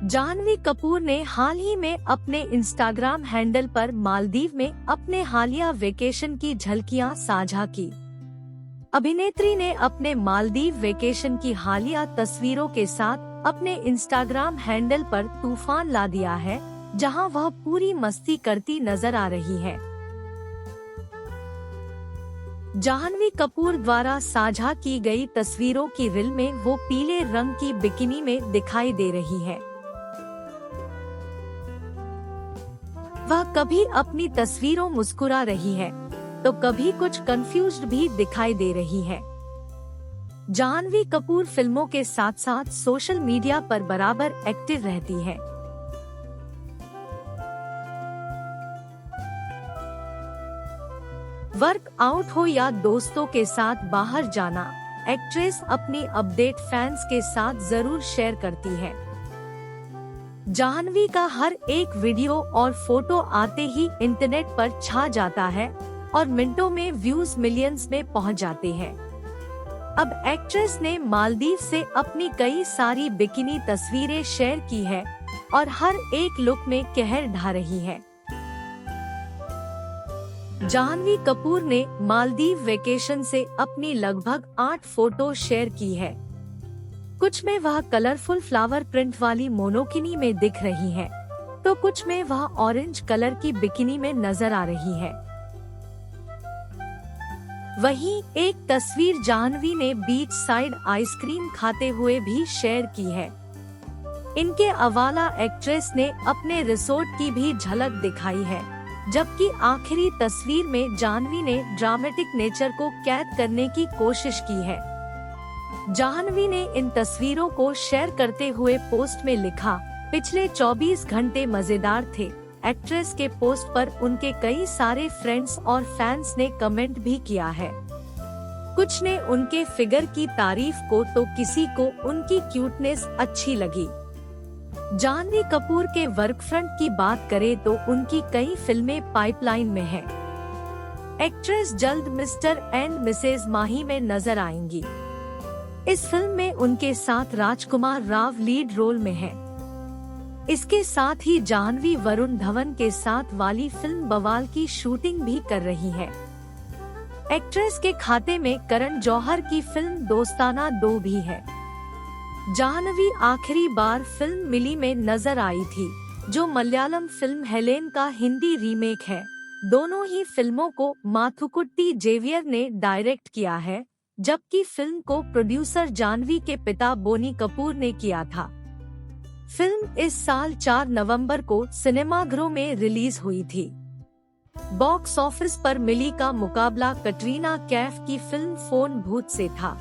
जाह्नवी कपूर ने हाल ही में अपने इंस्टाग्राम हैंडल पर मालदीव में अपने हालिया वेकेशन की झलकियां साझा की। अभिनेत्री ने अपने मालदीव वेकेशन की हालिया तस्वीरों के साथ अपने इंस्टाग्राम हैंडल पर तूफान ला दिया है, जहां वह पूरी मस्ती करती नजर आ रही है। जाह्नवी कपूर द्वारा साझा की गई तस्वीरों की रील में वो पीले रंग की बिकिनी में दिखाई दे रही है। वह कभी अपनी तस्वीरों मुस्कुरा रही है, तो कभी कुछ कंफ्यूज्ड भी दिखाई दे रही है। जाह्नवी कपूर फिल्मों के साथ साथ सोशल मीडिया पर बराबर एक्टिव रहती है। वर्कआउट हो या दोस्तों के साथ बाहर जाना, एक्ट्रेस अपनी अपडेट फैंस के साथ जरूर शेयर करती है। जाह्नवी का हर एक वीडियो और फोटो आते ही इंटरनेट पर छा जाता है और मिनटों में व्यूज मिलियंस में पहुंच जाते हैं। अब एक्ट्रेस ने मालदीव से अपनी कई सारी बिकिनी तस्वीरें शेयर की है और हर एक लुक में कहर ढा रही है। जाह्नवी कपूर ने मालदीव वेकेशन से अपनी लगभग 8 फोटो शेयर की है। कुछ में वह कलरफुल फ्लावर प्रिंट वाली मोनोकिनी में दिख रही है, तो कुछ में वह ऑरेंज कलर की बिकिनी में नजर आ रही है। वहीं एक तस्वीर जाह्नवी ने बीच साइड आइसक्रीम खाते हुए भी शेयर की है। इनके अलावा एक्ट्रेस ने अपने रिसोर्ट की भी झलक दिखाई है, जबकि आखिरी तस्वीर में जाह्नवी ने ड्रामेटिक नेचर को कैद करने की कोशिश की है। जाह्नवी ने इन तस्वीरों को शेयर करते हुए पोस्ट में लिखा, पिछले 24 घंटे मजेदार थे। एक्ट्रेस के पोस्ट पर उनके कई सारे फ्रेंड्स और फैंस ने कमेंट भी किया है। कुछ ने उनके फिगर की तारीफ को, तो किसी को उनकी क्यूटनेस अच्छी लगी। जाह्नवी कपूर के वर्क फ्रंट की बात करें तो उनकी कई फिल्में पाइपलाइन में हैं। एक्ट्रेस जल्द मिस्टर एंड मिसेज माही में नजर आएंगी। इस फिल्म में उनके साथ राजकुमार राव लीड रोल में हैं। इसके साथ ही जाह्नवी वरुण धवन के साथ वाली फिल्म बवाल की शूटिंग भी कर रही है। एक्ट्रेस के खाते में करण जौहर की फिल्म दोस्ताना 2 भी है। जाह्नवी आखिरी बार फिल्म मिली में नजर आई थी, जो मलयालम फिल्म हेलेन का हिंदी रीमेक है। दोनों ही फिल्मों को माथुकुट्टी जेवियर ने डायरेक्ट किया है, जबकि फिल्म को प्रोड्यूसर जाह्नवी के पिता बोनी कपूर ने किया था। फिल्म इस साल 4 नवंबर को सिनेमाघरों में रिलीज हुई थी। बॉक्स ऑफिस पर मिली का मुकाबला कटरीना कैफ की फिल्म फोन भूत से था।